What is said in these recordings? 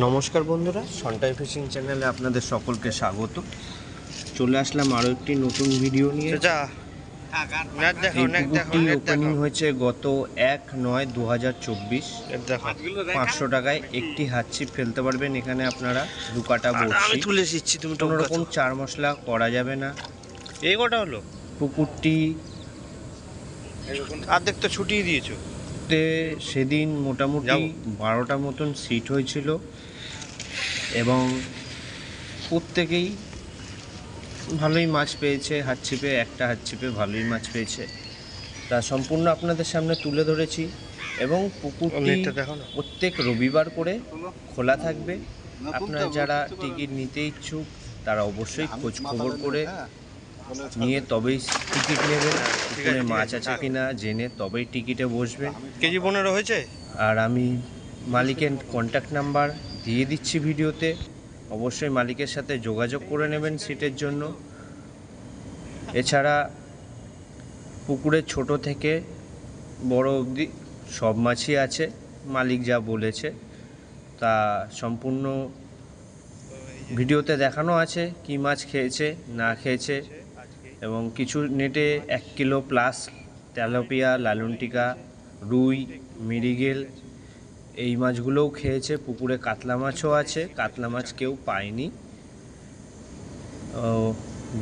নমস্কার বন্ধুরা, সন্টাই ফিশিং চ্যানেলে আপনাদের সকলকে স্বাগত। চলে আসলাম আরও একটি নতুন ভিডিও নিয়ে। ওপেনিং হয়েছে গত 1/9/2024। 500 টাকায় একটি হাত ছিপ ফেলতে পারবেন। এখানে আপনারা 2 কাটা বড়শি তুলে দিচ্ছি। তুমি কোনো রকম চার মশলা করা যাবে না। এই কটা হলো পুকুরটি অর্ধেক তো ছুটিয়ে দিয়েছো। সেদিন মোটামুটি 12টা মতন সিট হয়েছিল এবং প্রত্যেকেই ভালোই মাছ পেয়েছে। একটা হাত ছিপে ভালোই মাছ পেয়েছে, তা সম্পূর্ণ আপনাদের সামনে তুলে ধরেছি। এবং পুকুরটি প্রত্যেক রবিবার করে খোলা থাকবে। আপনারা যারা টিকিট নিতে ইচ্ছুক তারা অবশ্যই খোঁজ খবর করে নিয়ে তবেই টিকিট নেবেন। এখানে মাছ আছে কিনা জেনে তবেই টিকিটে বসবেন। কেজি 15 হয়েছে। আর আমি মালিকের কন্ট্যাক্ট নাম্বার দিয়ে দিচ্ছি ভিডিওতে। অবশ্যই মালিকের সাথে যোগাযোগ করে নেবেন সিটের জন্য। এছাড়া পুকুরে ছোট থেকে বড় অবধি সব মাছই আছে, মালিক যা বলেছে তা সম্পূর্ণ ভিডিওতে দেখানো আছে। কি মাছ খেয়েছে না খেয়েছে, এবং কিছু নেটে 1 কিলো প্লাস তেলাপিয়া, লালুনটিকা, রুই, মৃগেল এই মাছগুলোও খেয়েছে। পুকুরে কাতলা মাছও আছে, কাতলা মাছ কেউ পায়নি।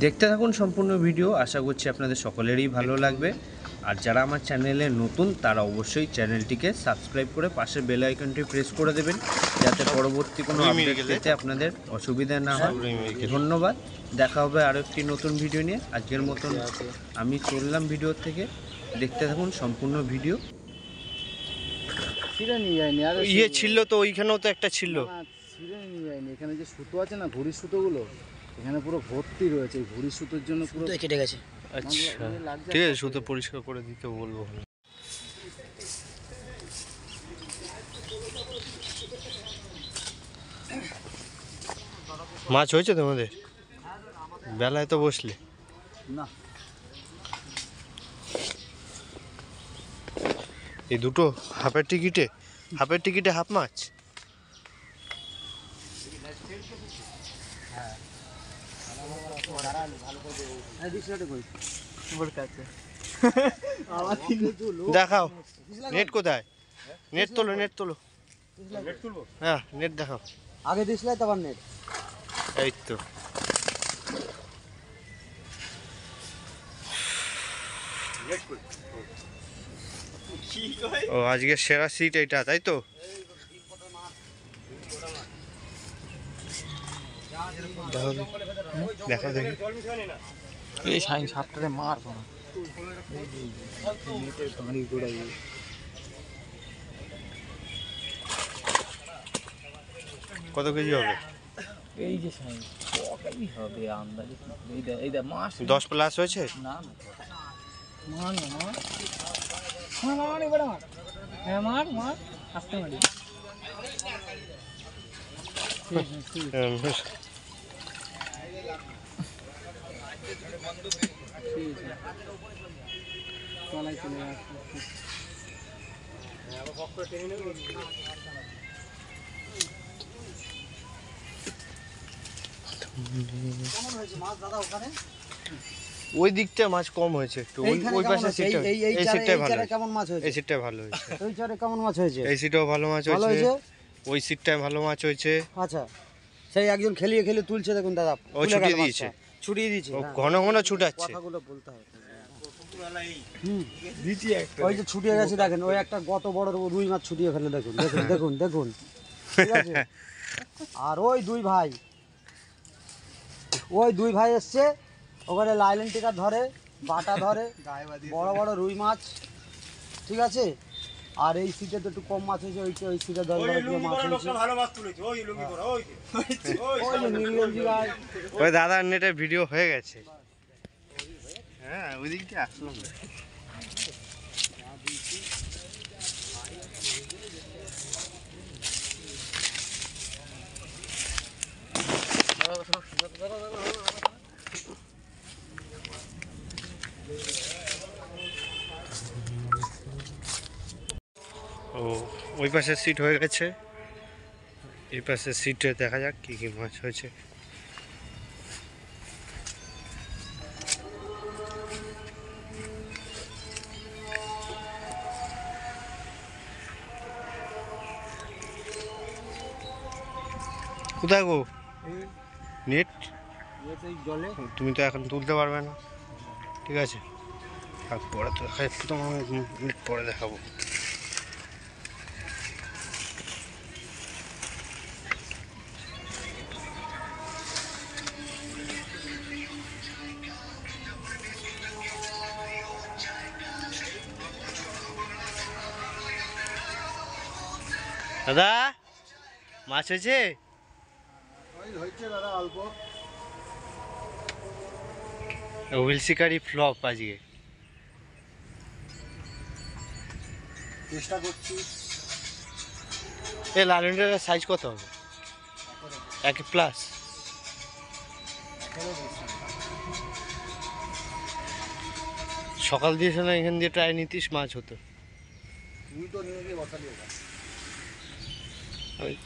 দেখতে থাকুন সম্পূর্ণ ভিডিও, আশা করছি আপনাদের সকলেরই ভালো লাগবে। আর যারা আমার চ্যানেলে নতুন তারা অবশ্যই চ্যানেলটিকে সাবস্ক্রাইব করে পাশে বেল আইকনটি প্রেস করে দেবেন, যাতে পরবর্তী কোনো আপডেট পেতে আপনাদের অসুবিধা না হয়। ধন্যবাদ। দেখা হবে আরও একটি নতুন ভিডিও নিয়ে। আজকের মতন আমি চললাম ভিডিও থেকে। দেখতে থাকুন সম্পূর্ণ ভিডিও। ইয়ে ছিল তো, ওইখানেও তো একটা ছিল। এখানে যে সুতো আছে না, ঘুড়ির সুতোগুলো এখানে পুরো ভর্তি রয়েছে। এই ঘুড়ির সুতোর জন্য পুরো কেটে গেছে। আচ্ছা ঠিক আছে, সুতো পরিষ্কার করে দিতে বলবো। মাছ হয়েছে তোমাদের? বেলায় তো বসলে না। এই দুটো হাফের টিকিটে হাফ মাছ। দেখাও নেট কোথায়? নেট তোলো হ্যাঁ, নেট দেখাও। আগে দিছিলে তারপর নেট। এই তো ও, আজকে সেরা সিট এইটা, তাই তো? দেখা দেখি এই সাইন সাতটাতে মার কত কেজি হবে? এই যে সাইন কতই হবে আন্দাজে? এইটা মাছ 10 প্লাস হয়েছে না। মার না মার মার মার এবারে মার। হ্যাঁ মার মার আস্তে মারি। ওই দিকটা মাছ কম হয়েছে একটু। ওই পাশে সিটটা, এই সিটটাই ভালো। কেমন মাছ হয়েছে? এই সিটটাই ভালো হয়েছে। ওই চারে কেমন মাছ হয়েছে? এই সিটটাও ভালো মাছ হয়েছে। ওই সিটটায় ভালো মাছ হয়েছে। আচ্ছা, সেই একজন খেলিয়ে তুলছে, দেখুন দাদা। ও ছুটিয়ে দিয়েছে। ও ঘন ঘন ছুটাচ্ছে। কথাগুলো বলতে হবে। ওই যে ছুটিয়ে গেছে, দেখেন ওই একটা কত বড় রুই মাছ ছুটিয়ে ফেলে, দেখুন দেখুন দেখুন। ঠিক আছে। আর ওই দুই ভাই এসছে, ওখানে লাইলেন টিকা ধরে, বাটা ধরে, বড় বড় রুই মাছ। ঠিক আছে। আর এই সিটে তো একটু কম মাছ হয়েছে, ওই সিটে 10 মাছ হয়েছে। ওই দাদার নেটে ভিডিও হয়ে গেছে। হ্যাঁ, ওই দিকটা আসলাম। ও, ওই পাশের সিট হয়ে গেছে। এই পাশে সিটে দেখা যাক কি কি মাছ হয়েছে। কোথায় গো নেট? জলে তুমি তো এখন তুলতে পারবে না, ঠিক আছে থাক, পরে তো দেখা যাচ্ছে, তোমার নেট পরে দেখাবো। দাদা মাছ হয়েছে? হয়েছে দাদা অল্প। হুইল শিকারি ফ্লপ আজকে। চেষ্টা করছি। এই লালনটার সাইজ কত হবে? 1+। সকাল দিয়েছে না, এখান দিয়ে ট্রাই নিতিস, মাছ হতো। তুই তো নিয়ে গিয়ে বসালি ওটা।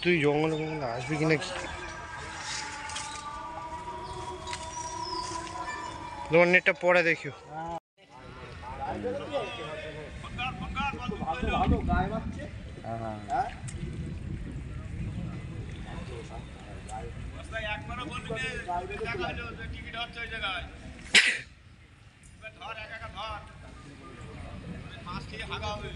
তুই জঙ্গলে আসবি কিনা তোমার নেটটা পরে দেখিও। ভালো গায়ে মারছে। হ্যাঁ একবারও বলবি টিকিট হচ্ছে ওই জায়গায় ধর একা ধর মাছ খেয়ে হাগা হবে।